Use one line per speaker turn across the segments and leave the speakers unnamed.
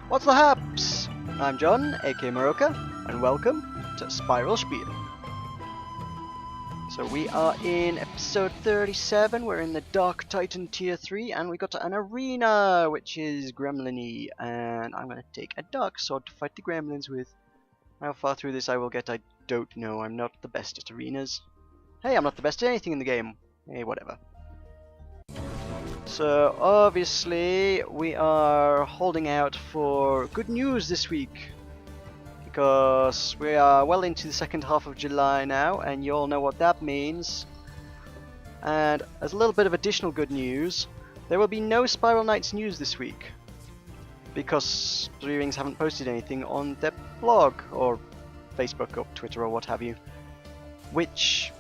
What's the haps? I'm John, aka Meroka, and welcome to Spiel. So we are in episode 37, we're in the Dark Titan tier 3, and we got to an arena, which is gremlin-y, and I'm going to take a dark sword to fight the gremlins with. How far through this I will get, I don't know. I'm not the best at arenas. Hey, I'm not the best at anything in the game. Hey, whatever. So, obviously, we are holding out for good news this week. Because we are well into the second half of July now, and you all know what that means. And as a little bit of additional good news, there will be no Spiral Knights news this week. Because Three Rings haven't posted anything on their blog, or Facebook, or Twitter, or what have you. Which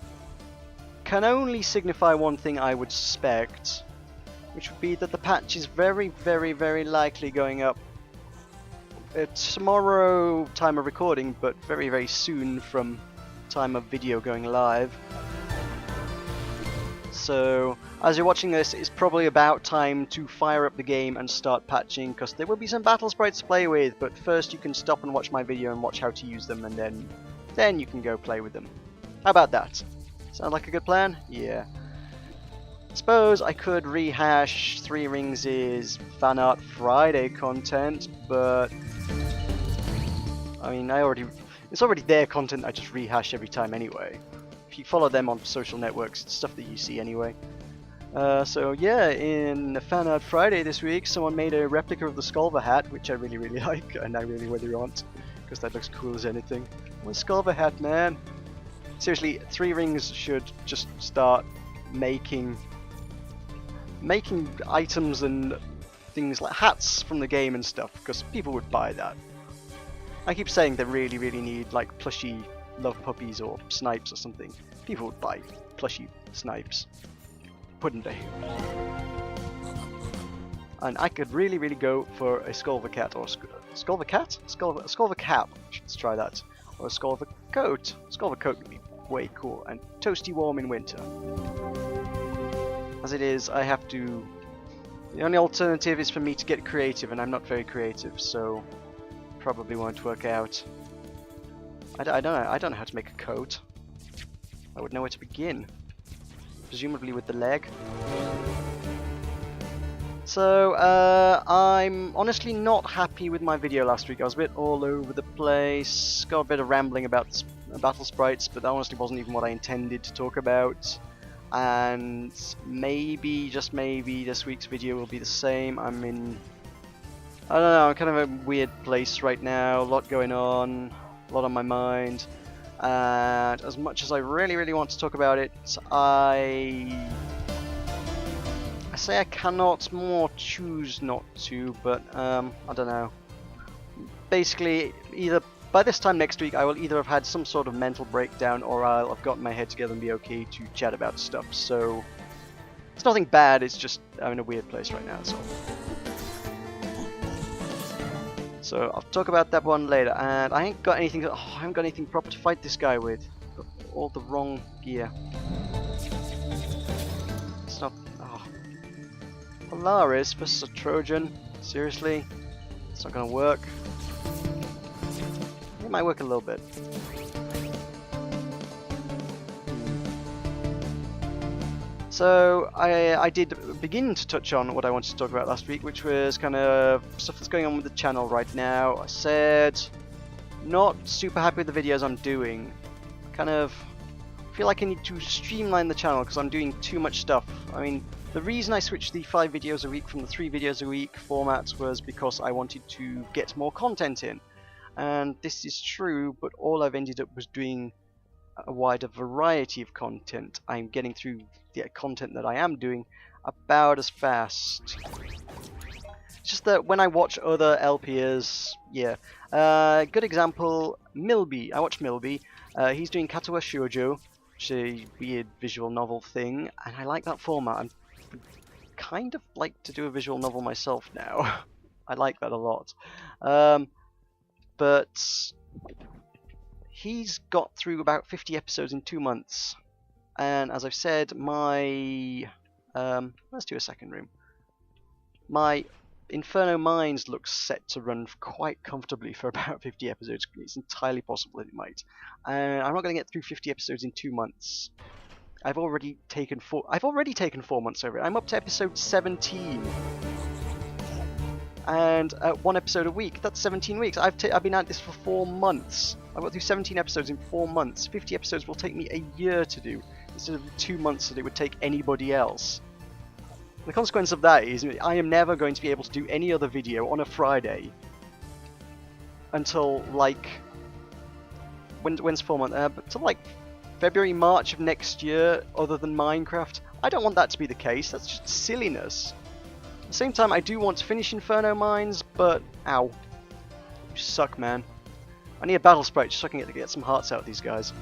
can only signify one thing, I would suspect. Which would be that the patch is very, very, very likely going up tomorrow time of recording, but very, very soon from time of video going live. So, as you're watching this, it's probably about time to fire up the game and start patching, because there will be some battle sprites to play with, but first you can stop and watch my video and watch how to use them, and then you can go play with them. How about that? Sound like a good plan? Yeah. Suppose I could rehash Three Rings' Fan Art Friday content, but I mean, it's already their content I just rehash every time anyway. If you follow them on social networks, it's stuff that you see anyway. So yeah, in Fan Art Friday this week, someone made a replica of the Skulver hat, which I really, really like, and I really, really want, because that looks cool as anything. One Skulver hat, man! Seriously, Three Rings should just start making items and things like hats from the game and stuff, because people would buy that. I keep saying they really, really need like plushy love puppies or snipes or something. People would buy plushy snipes, wouldn't they? And I could really, really go for a Skulver cat or Skulver cat? Skulver cap. Let's try that. Or a Skulver coat. Skulver coat would be way cool and toasty warm in winter. As it is, I have to. The only alternative is for me to get creative, and I'm not very creative, so probably won't work out. I don't know how to make a coat. I would know where to begin. Presumably with the leg. So, I'm honestly not happy with my video last week. I was a bit all over the place, got a bit of rambling about battle sprites, but that honestly wasn't even what I intended to talk about. And maybe, just maybe, this week's video will be the same. I don't know, I'm kind of in a weird place right now, a lot going on, a lot on my mind, and as much as I really, really want to talk about it, I say I cannot, more choose not to, but I don't know. Basically, either by this time next week I will either have had some sort of mental breakdown, or I'll have gotten my head together and be okay to chat about stuff, so it's nothing bad, it's just I'm in a weird place right now, so. So I'll talk about that one later, and I haven't got anything proper to fight this guy with. Got all the wrong gear. It's not. Oh. Polaris versus a Trojan. Seriously, it's not gonna work. It might work a little bit. So I did begin to touch on what I wanted to talk about last week, which was kind of stuff that's going on with the channel right now. I said not super happy with the videos I'm doing. Kind of feel like I need to streamline the channel because I'm doing too much stuff. I mean, the reason I switched the 5 videos a week from the 3 videos a week formats was because I wanted to get more content in. And this is true, but all I've ended up was doing a wider variety of content. I'm getting through the content that I am doing about as fast. It's just that when I watch other LPers, yeah. Good example, Milby. I watch Milby. He's doing Katawa Shoujo, which is a weird visual novel thing, and I like that format. I'm kind of like to do a visual novel myself now. I like that a lot. But he's got through about 50 episodes in 2 months, and as I've said, my let's do a second room. My Inferno Mines looks set to run quite comfortably for about 50 episodes. It's entirely possible that it might. And I'm not going to get through 50 episodes in 2 months. I've already taken 4 months over it. I'm up to episode 17. And 1 episode a week. That's 17 weeks. I've been at this for 4 months. I've got through 17 episodes in 4 months. 50 episodes will take me a year to do, instead of 2 months that it would take anybody else. The consequence of that is I am never going to be able to do any other video on a Friday until like when's 4 months? Until like February, March of next year. Other than Minecraft, I don't want that to be the case. That's just silliness. At the same time, I do want to finish Inferno Mines, but ow, you suck, man. I need a battle sprite just so I can get some hearts out of these guys.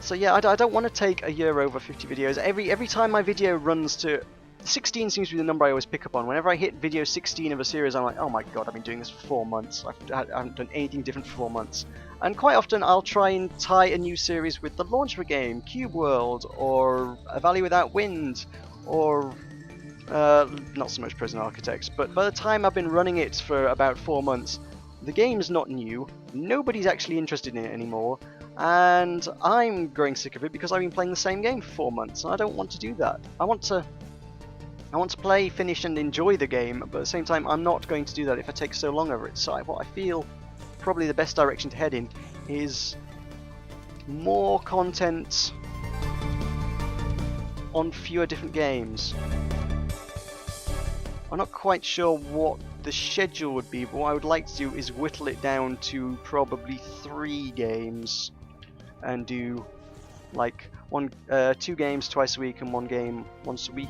So yeah, I don't want to take a year over 50 videos. Every time my video runs to 16 seems to be the number I always pick up on. Whenever I hit video 16 of a series, I'm like, oh my god, I've been doing this for 4 months. I haven't done anything different for 4 months. And quite often I'll try and tie a new series with the launch of a game, Cube World, or A Valley Without Wind, or not so much Prison Architects. But by the time I've been running it for about 4 months, the game's not new, nobody's actually interested in it anymore, and I'm growing sick of it because I've been playing the same game for 4 months, and I don't want to do that. I want to play, finish, and enjoy the game, but at the same time, I'm not going to do that if I take so long over it. So what I feel probably the best direction to head in is more content on fewer different games. I'm not quite sure what the schedule would be, but what I would like to do is whittle it down to probably 3 games and do like 2 games twice a week and 1 game once a week.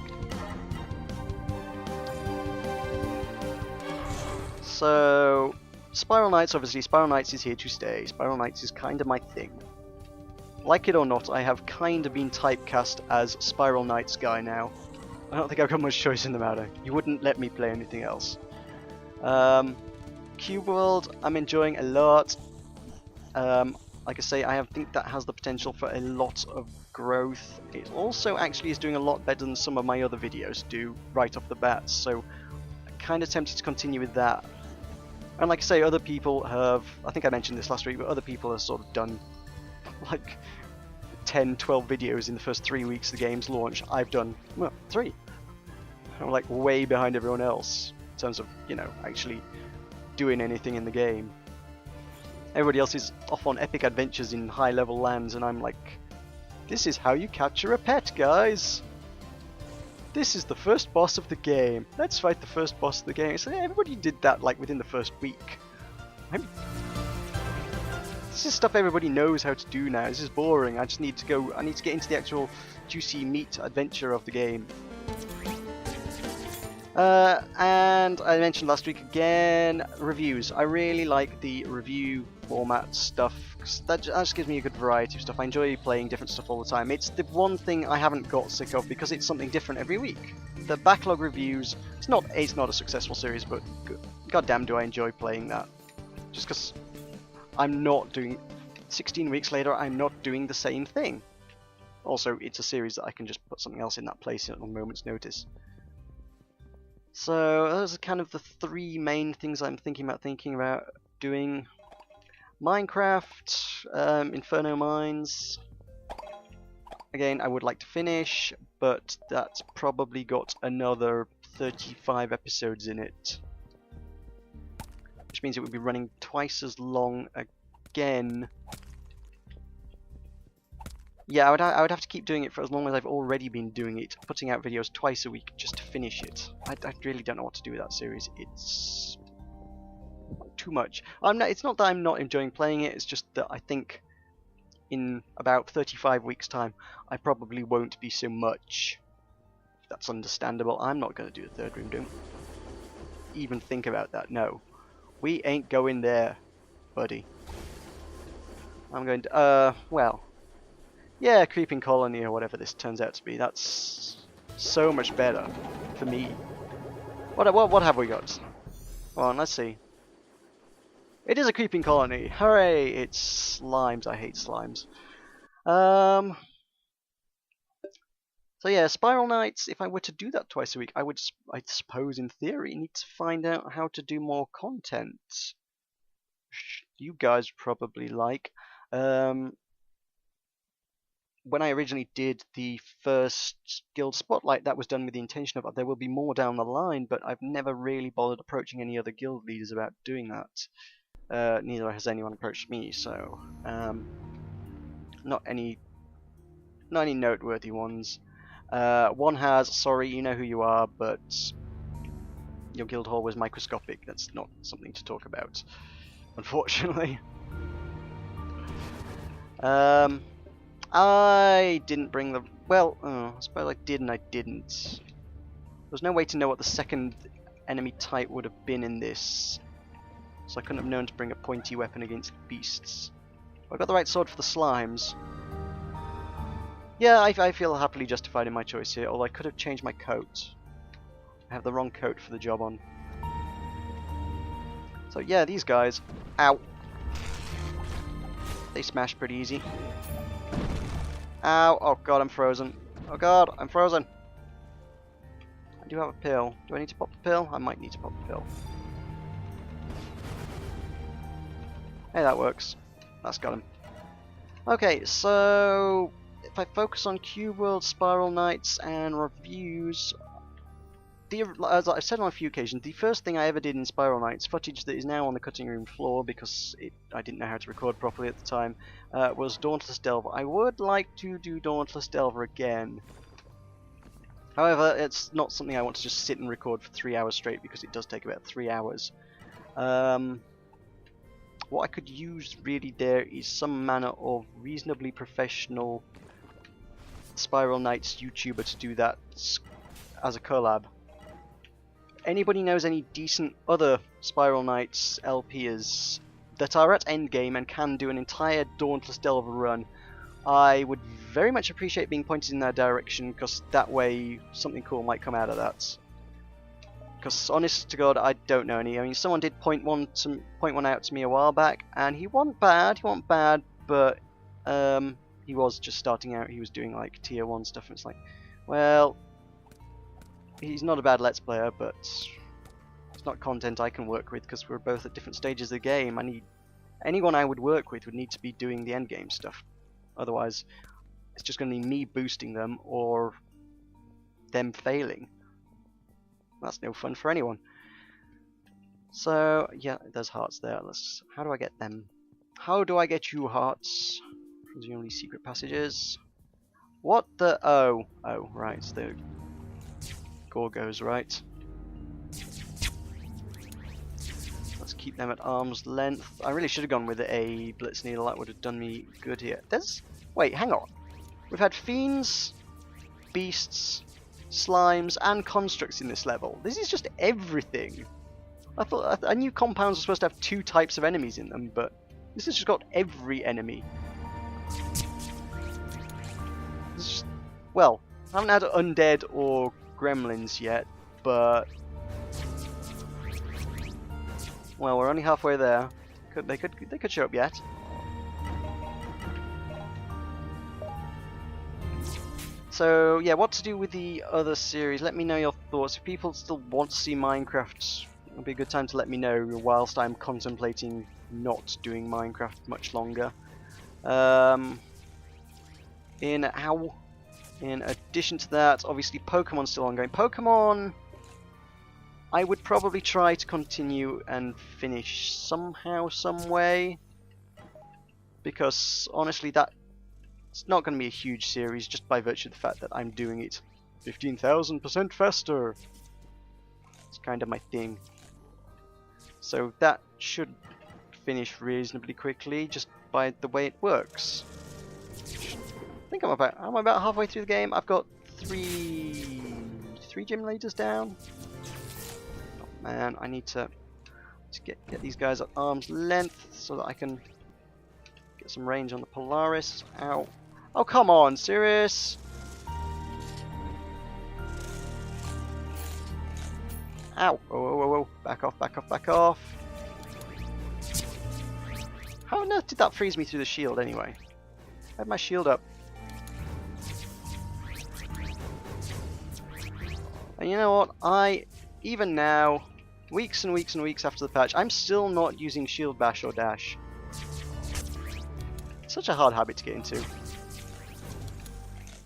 So Spiral Knights, obviously Spiral Knights is here to stay. Spiral Knights is kind of my thing. Like it or not, I have kind of been typecast as Spiral Knights guy now. I don't think I've got much choice in the matter. You wouldn't let me play anything else. Cube World, I'm enjoying a lot. Like I say, I think that has the potential for a lot of growth. It also actually is doing a lot better than some of my other videos do right off the bat, so I'm kind of tempted to continue with that. And like I say, other people have, I think I mentioned this last week, but other people have sort of done like 10, 12 videos in the first 3 weeks of the game's launch. I've done, well, 3. I'm like way behind everyone else in terms of, you know, actually doing anything in the game. Everybody else is off on epic adventures in high level lands, and I'm like, this is how you capture a pet, guys! This is the first boss of the game. Let's fight the first boss of the game. So everybody did that like within the first week. This is stuff everybody knows how to do now. This is boring. I need to get into the actual juicy meat adventure of the game. And I mentioned last week again, reviews. I really like the review format stuff, because that just gives me a good variety of stuff. I enjoy playing different stuff all the time. It's the one thing I haven't got sick of, because it's something different every week. The backlog reviews, it's not a successful series, but goddamn do I enjoy playing that. Just because I'm not doing, 16 weeks later, I'm not doing the same thing. Also, it's a series that I can just put something else in that place at a moment's notice. So those are kind of the 3 main things I'm thinking about doing. Minecraft, Inferno Mines. Again, I would like to finish, but that's probably got another 35 episodes in it, which means it would be running twice as long again. Yeah, I would have to keep doing it for as long as I've already been doing it, putting out videos twice a week just to finish it. I really don't know what to do with that series. It's too much. It's not that I'm not enjoying playing it, it's just that I think in about 35 weeks time I probably won't be so much. That's understandable. I'm not going to do a 3rd room, don't even think about that. No, we ain't going there, buddy. I'm going to, well, yeah, Creeping Colony or whatever this turns out to be. That's so much better for me. What have we got? Come on, let's see. It is a Creeping Colony. Hooray! It's slimes. I hate slimes. So So yeah, Spiral Knights, if I were to do that twice a week, I suppose in theory, need to find out how to do more content. You guys probably like. When I originally did the first Guild Spotlight, that was done with the intention of there will be more down the line, but I've never really bothered approaching any other guild leaders about doing that. Neither has anyone approached me, so not any noteworthy ones. One has, sorry, you know who you are, but your guild hall was microscopic. That's not something to talk about, unfortunately. I didn't bring the... Well, I suppose I did and I didn't. There's no way to know what the second enemy type would have been in this, so I couldn't have known to bring a pointy weapon against beasts. I got the right sword for the slimes. Yeah, I feel happily justified in my choice here, although I could have changed my coat. I have the wrong coat for the job on. So yeah, these guys... Ow! They smash pretty easy. Ow! Oh god, I'm frozen. Oh god, I'm frozen! I do have a pill. Do I need to pop the pill? I might need to pop the pill. Hey, that works. That's got him. Okay, so... if I focus on Cube World, Spiral Knights, and reviews... as I've said on a few occasions, the first thing I ever did in Spiral Knights, footage that is now on the cutting room floor because I didn't know how to record properly at the time, was Dauntless Delver. I would like to do Dauntless Delver again. However, it's not something I want to just sit and record for 3 hours straight because it does take about 3 hours. What I could use really there is some manner of reasonably professional Spiral Knights YouTuber to do that as a collab. Anybody knows any decent other Spiral Knights LPers that are at endgame and can do an entire Dauntless Delver run, I would very much appreciate being pointed in that direction, because that way something cool might come out of that. Because honest to God, I don't know any. I mean, someone did point one out to me a while back, and he wasn't bad, but he was just starting out. He was doing like tier 1 stuff, and it's like, well, he's not a bad Let's Player, but it's not content I can work with because we're both at different stages of the game. Anyone I would work with would need to be doing the end game stuff. Otherwise, it's just going to be me boosting them or them failing. That's no fun for anyone. So yeah, there's hearts there. How do I get them? How do I get you hearts? Presumably secret passages. What the... Oh, right, it's the Gorgos, right? Let's keep them at arm's length. I really should have gone with a Blitz Needle. That would have done me good here. Wait, hang on. We've had fiends, beasts, slimes, and constructs in this level. This is just everything. I knew compounds were supposed to have 2 types of enemies in them, but this has just got every enemy. Well, I haven't had undead or gremlins yet, but well, we're only halfway there. They could show up yet. So yeah, what to do with the other series? Let me know your thoughts. If people still want to see Minecraft, it'll be a good time to let me know whilst I'm contemplating not doing Minecraft much longer. In addition to that, obviously Pokemon's still ongoing. Pokemon, I would probably try to continue and finish somehow, some way, because honestly it's not going to be a huge series just by virtue of the fact that I'm doing it 15,000% faster. It's kind of my thing. So that should finish reasonably quickly just by the way it works. I think I'm about halfway through the game. I've got three gym leaders down. Oh man, I need to get these guys at arm's length so that I can get some range on the Polaris. Ow. Oh come on, serious? Ow. Whoa. Back off. How on earth did that freeze me through the shield anyway? I had my shield up. And you know what? Even now, weeks and weeks and weeks after the patch, I'm still not using shield bash or dash. It's such a hard habit to get into.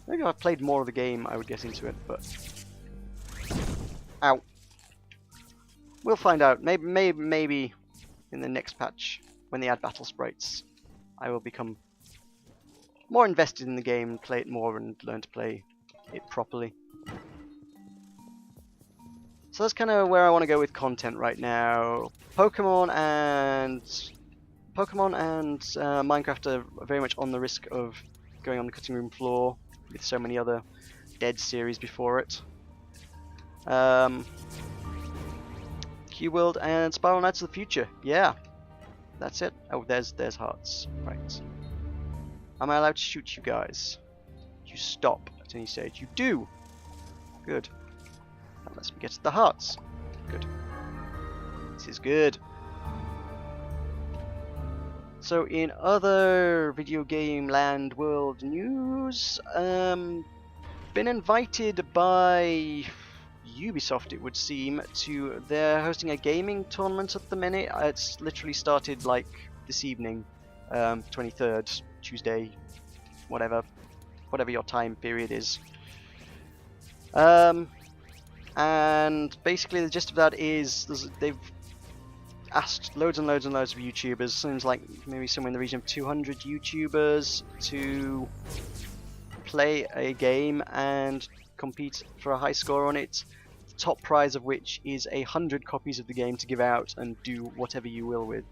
Maybe if I played more of the game, I would get into it, but... Ow. We'll find out. Maybe in the next patch, when they add battle sprites, I will become more invested in the game, play it more, and learn to play it properly. So that's kind of where I want to go with content right now. Pokemon and Minecraft are very much on the risk of going on the cutting room floor with so many other dead series before it. Q-World and Spiral Knights of the Future. Yeah, that's it. Oh, there's hearts. Right. Am I allowed to shoot you guys? You stop at any stage. You do. Good. That lets me get to the hearts. Good. This is good. So in other video game land world news, been invited by Ubisoft, it would seem, they're hosting a gaming tournament at the minute. It's literally started like this evening, 23rd, Tuesday, whatever your time period is. And basically the gist of that is they've asked loads and loads and loads of YouTubers, seems like maybe somewhere in the region of 200 YouTubers, to play a game and compete for a high score on it. The top prize of which is 100 copies of the game to give out and do whatever you will with.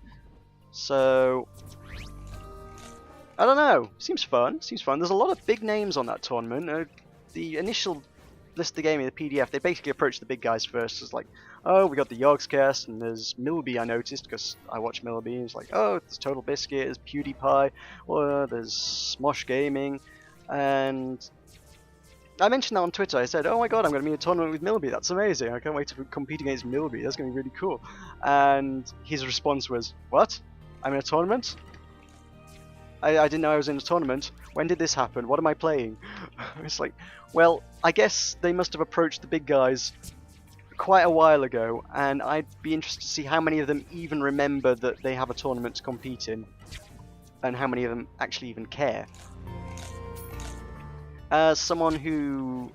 So I don't know. Seems fun. There's a lot of big names on that tournament. The initial list of the game in the PDF, they basically approached the big guys first. It's like, oh, we got the Yogscast, and there's Milby, I noticed, because I watch Milby. It's like, oh, there's Total Biscuit, there's PewDiePie, or there's Smosh Gaming. And I mentioned that on Twitter. I said, oh my god, I'm going to be in a tournament with Milby. That's amazing. I can't wait to compete against Milby. That's going to be really cool. And his response was, what? I'm in a tournament? I didn't know I was in a tournament. When did this happen? What am I playing? It's like, well, I guess they must have approached the big guys quite a while ago, and I'd be interested to see how many of them even remember that they have a tournament to compete in, and how many of them actually even care. As someone who...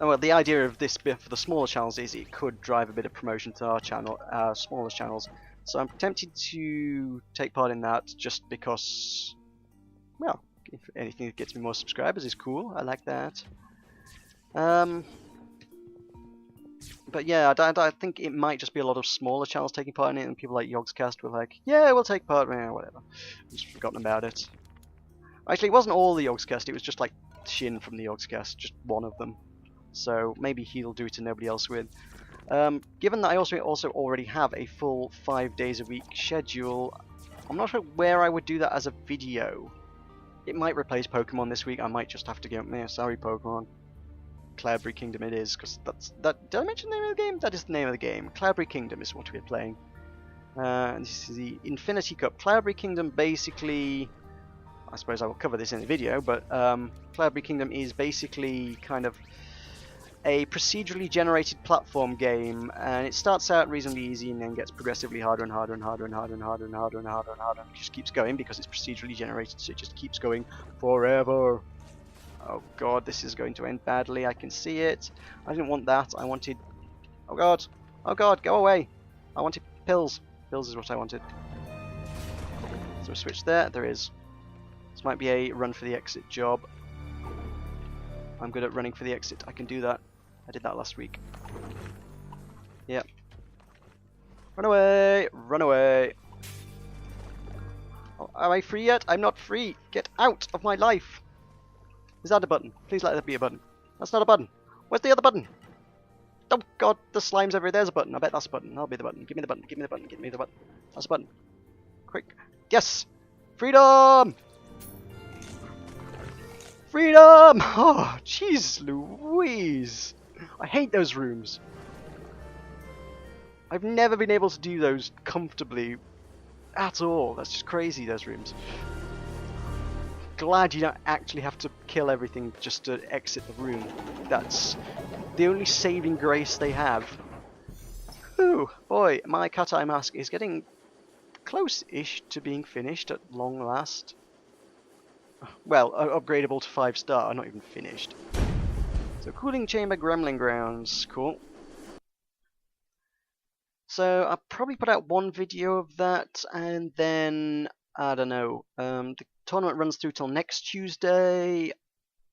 well, the idea of this bit for the smaller channels is it could drive a bit of promotion to our channel, smaller channels. So I'm tempted to take part in that just because, well, if anything that gets me more subscribers is cool. I like that. But yeah, I think it might just be a lot of smaller channels taking part in it, and people like Yogscast were like, yeah, we'll take part, whatever. Just forgotten about it. Actually, it wasn't all the Yogscast, it was just like Shin from the Yogscast, just one of them. So maybe he'll do it and nobody else with. Given that I also already have a full 5 days a week schedule, I'm not sure where I would do that as a video. It might replace Pokemon this week. I might just have to go, sorry Pokemon. Cloudberry Kingdom it is, because did I mention the name of the game? That is the name of the game. Cloudberry Kingdom is what we're playing. And this is the Infinity Cup. Cloudberry Kingdom basically, I suppose I will cover this in the video, but Cloudberry Kingdom is basically kind of a procedurally generated platform game, and it starts out reasonably easy and then gets progressively harder and harder and harder and harder and harder and harder and harder and harder, and just keeps going because it's procedurally generated, so it just keeps going forever. Oh god, this is going to end badly, I can see it. I didn't want that, I wanted... oh god, go away! I wanted pills. Pills is what I wanted. So switch there is. This might be a run for the exit job. I'm good at running for the exit, I can do that. I did that last week. Yep. Run away! Run away! Oh, am I free yet? I'm not free! Get out of my life! Is that a button? Please let that be a button. That's not a button. Where's the other button? Oh god, the slime's everywhere. There's a button. I bet that's a button. That'll be the button. Give me the button. Give me the button. Give me the button. That's a button. Quick. Yes! Freedom! Freedom! Oh, jeez Louise! I hate those rooms. I've never been able to do those comfortably at all. That's just crazy, those rooms. Glad you don't actually have to kill everything just to exit the room. the only saving grace they have. Whew, boy, my cat eye mask is getting close-ish to being finished at long last. Well, upgradable to 5-star, not even finished. So, cooling chamber, gremlin grounds, cool. So, I'll probably put out one video of that, and then, I don't know, the tournament runs through till next Tuesday.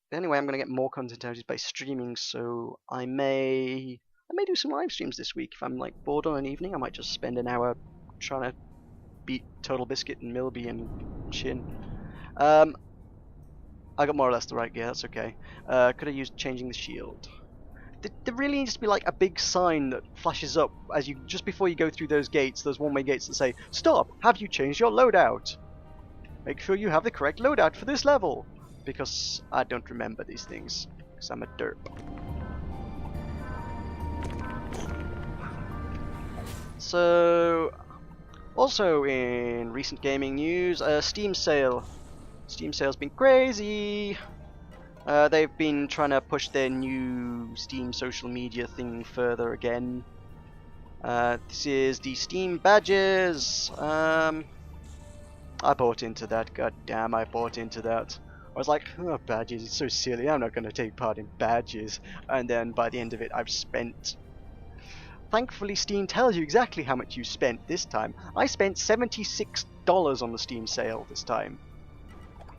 Anyway, I'm going to get more content out by streaming, so I may do some live streams this week. If I'm like bored on an evening, I might just spend an hour trying to beat Total Biscuit and Milby and Shin. I got more or less the right gear, that's okay. Could have used changing the shield. There really needs to be like a big sign that flashes up as you just before you go through those gates, those one-way gates that say, "Stop! Have you changed your loadout? Make sure you have the correct loadout for this level." Because I don't remember these things, because I'm a derp. So, also in recent gaming news, Steam sale. Steam sale's been crazy. They've been trying to push their new Steam social media thing further again. This is the Steam badges. I bought into that. God damn, I bought into that. I was like, oh, badges, it's so silly. I'm not going to take part in badges. And then by the end of it, I've spent. Thankfully, Steam tells you exactly how much you spent this time. I spent $76 on the Steam sale this time.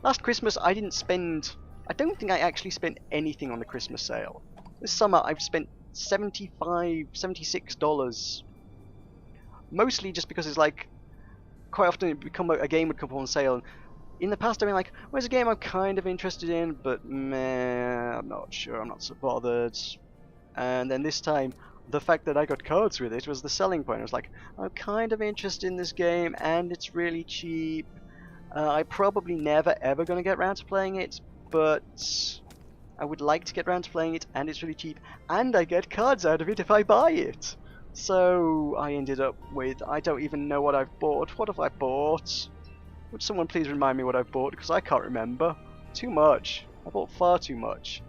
Last Christmas, I didn't spend. I don't think I actually spent anything on the Christmas sale. This summer, I've spent $76. Mostly just because it's like, quite often a game would come on sale. And in the past, I've been like, well, there's a game I'm kind of interested in, but meh, I'm not sure, I'm not so bothered. And then this time, the fact that I got cards with it was the selling point. I was like, I'm kind of interested in this game, and it's really cheap. I'm probably never ever going to get around to playing it, but I would like to get around to playing it, and it's really cheap, and I get cards out of it if I buy it. So I ended up with, I don't even know what I've bought. What have I bought? Would someone please remind me what I've bought, because I can't remember. Too much. I bought far too much.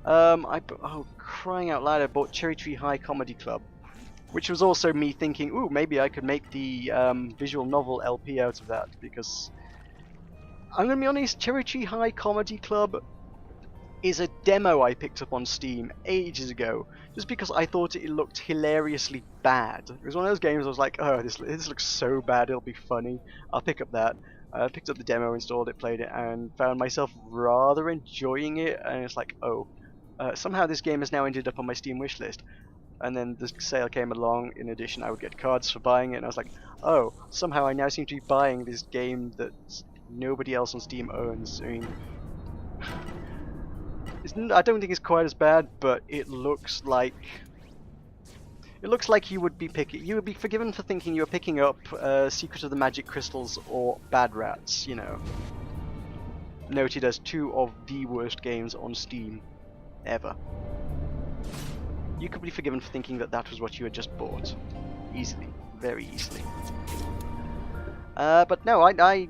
Oh, crying out loud, I bought Cherry Tree High Comedy Club, which was also me thinking, ooh, maybe I could make the visual novel LP out of that, because I'm going to be honest, Cherry Tree High Comedy Club is a demo I picked up on Steam ages ago, just because I thought it looked hilariously bad. It was one of those games I was like, oh, this looks so bad, it'll be funny. I'll pick up that. I picked up the demo, installed it, played it, and found myself rather enjoying it, and it's like, oh, somehow this game has now ended up on my Steam wishlist. And then the sale came along. In addition, I would get cards for buying it, and I was like, oh, somehow I now seem to be buying this game that nobody else on Steam owns. I mean, I don't think it's quite as bad, but it looks like you would be forgiven for thinking you were picking up Secret of the Magic Crystals or Bad Rats, you know. Noted as two of the worst games on Steam ever. You could be forgiven for thinking that that was what you had just bought. Easily. Very easily. But no, I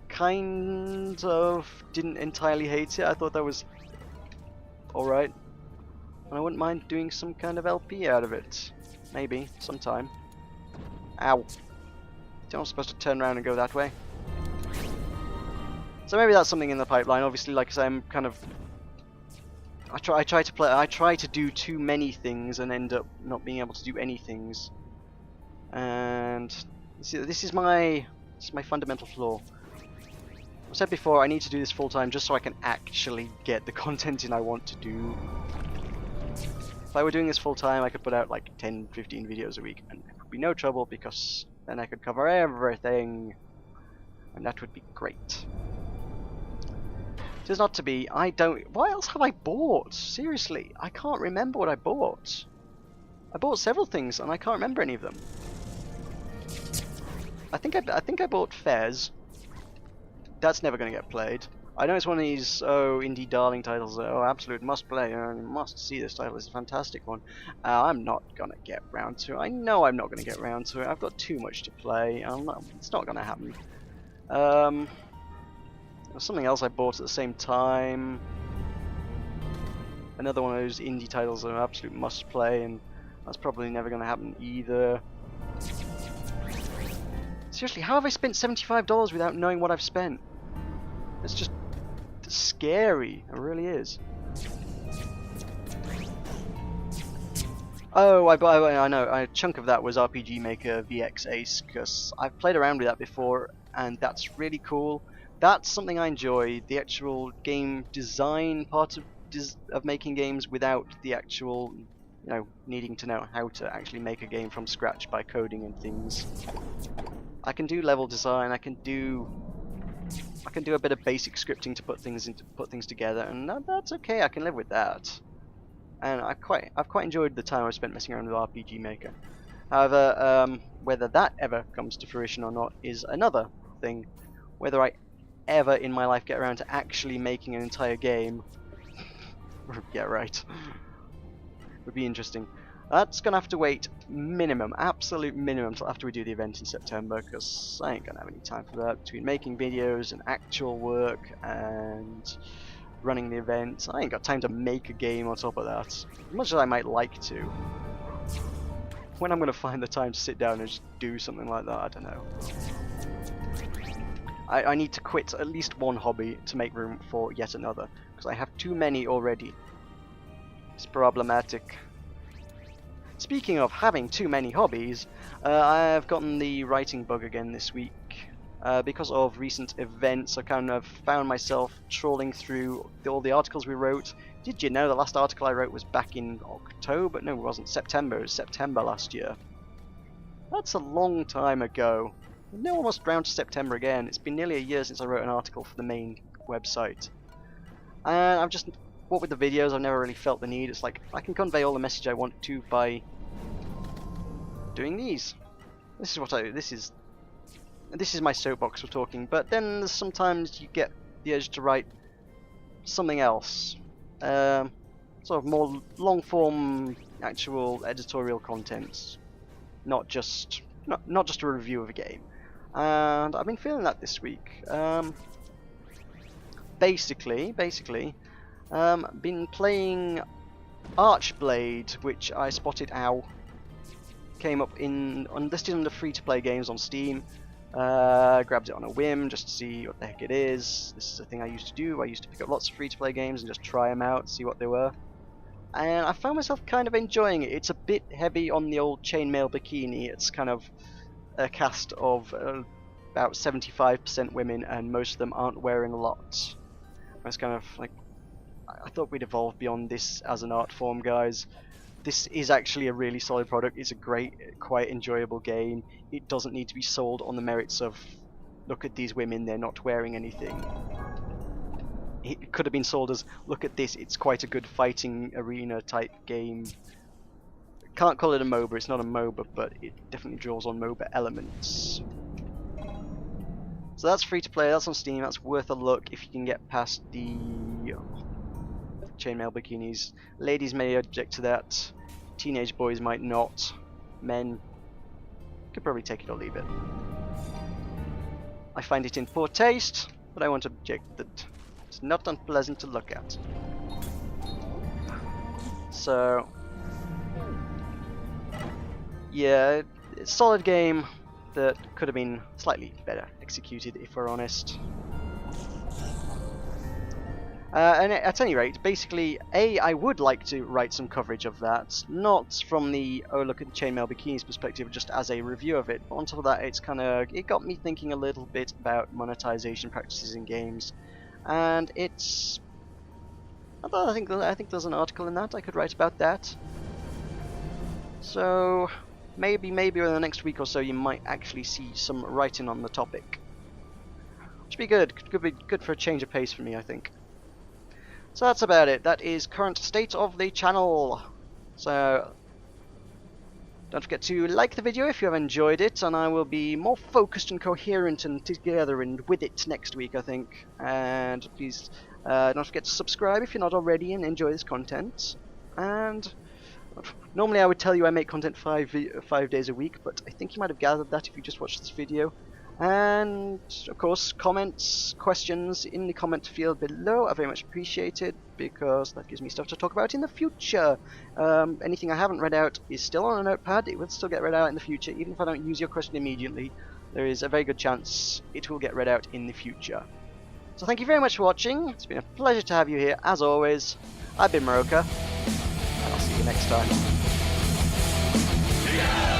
kind of didn't entirely hate it. I thought that was alright. And I wouldn't mind doing some kind of LP out of it. Maybe, sometime. Ow. I'm supposed to turn around and go that way. So maybe that's something in the pipeline. Obviously, like I say, I'm kind of... I try to do too many things and end up not being able to do any things. And see, this is my fundamental flaw. I said before, I need to do this full time just so I can actually get the content in I want to do. If I were doing this full time, I could put out like 10, 15 videos a week, and it would be no trouble because then I could cover everything, and that would be great. It is not to be. I don't. What else have I bought? Seriously, I can't remember what I bought. I bought several things, and I can't remember any of them. I think I bought Fez. That's never going to get played. I know it's one of these indie darling titles. Absolute must play. You must see this title. It's a fantastic one. I'm not gonna get round to it. I know I'm not gonna get round to it. I've got too much to play. It's not gonna happen. There's something else I bought at the same time. another one of those indie titles that are an absolute must play, and that's probably never going to happen either. Seriously, how have I spent $75 without knowing what I've spent? It's just scary. It really is. Oh, I know. A chunk of that was RPG Maker VX Ace, because I've played around with that before, and that's really cool. That's something I enjoy. The actual game design part of making games without the actual, needing to know how to actually make a game from scratch by coding and things. I can do level design. I can do a bit of basic scripting to put things together, and that's okay. I can live with that. And I've quite enjoyed the time I spent messing around with RPG Maker. However, whether that ever comes to fruition or not is another thing. Whether I ever in my life get around to actually making an entire game, yeah, right, would be interesting. That's gonna have to wait minimum, absolute minimum, till after we do the event in September, because I ain't gonna have any time for that. Between making videos and actual work and running the event, I ain't got time to make a game on top of that, as much as I might like to. When I'm going to find the time to sit down and just do something like that, I don't know. I need to quit at least one hobby to make room for yet another, because I have too many already. It's problematic. Speaking of having too many hobbies, I've gotten the writing bug again this week. Because of recent events, I kind of found myself trawling through all the articles we wrote. Did you know the last article I wrote was back in October? No, it wasn't. September. It was September last year. That's a long time ago. We're almost round to September again. It's been nearly a year since I wrote an article for the main website. And I've just, what with the videos, I've never really felt the need. It's like, I can convey all the message I want to by doing these. This is my soapbox for talking, but then sometimes you get the urge to write something else. Sort of more long-form, actual editorial content, not just a review of a game. And I've been feeling that this week. Basically, been playing Archblade, which I spotted came up listed under free-to-play games on Steam. Grabbed it on a whim just to see what the heck it is. This is a thing I used to do. I used to pick up lots of free-to-play games and just try them out, see what they were. And I found myself kind of enjoying it. It's a bit heavy on the old chainmail bikini. It's kind of a cast of about 75% women, and most of them aren't wearing a lot. It's kind of like, I thought we'd evolve beyond this as an art form, guys. This is actually a really solid product. It's a great, quite enjoyable game. It doesn't need to be sold on the merits of, look at these women, they're not wearing anything. It could have been sold as, look at this, it's quite a good fighting arena type game. Can't call it a MOBA, it's not a MOBA, but it definitely draws on MOBA elements. So that's free to play, that's on Steam, that's worth a look if you can get past the chainmail bikinis. Ladies may object to that, teenage boys might not, men could probably take it or leave it. I find it in poor taste, but I won't object that it's not unpleasant to look at. So yeah, it's a solid game that could have been slightly better executed, if we're honest. And at any rate, basically, I would like to write some coverage of that, not from the oh look at the chainmail bikinis perspective, just as a review of it. But on top of that, it got me thinking a little bit about monetization practices in games, and I think there's an article in that I could write about that. So maybe in the next week or so, you might actually see some writing on the topic, which would be good. Could be good for a change of pace for me, I think. So that's about it. That is current state of the channel. So don't forget to like the video if you have enjoyed it, and I will be more focused and coherent and together and with it next week, I think. And please don't forget to subscribe if you're not already and enjoy this content. And normally I would tell you I make content five days a week, but I think you might have gathered that if you just watched this video. And of course, comments, questions in the comment field below are very much appreciated because that gives me stuff to talk about in the future. Anything I haven't read out is still on a notepad. It will still get read out in the future, even if I don't use your question immediately. There is a very good chance it will get read out in the future. So thank you very much for watching. It's been a pleasure to have you here as always. I've been Meroka, and I'll see you next time.
Yeah!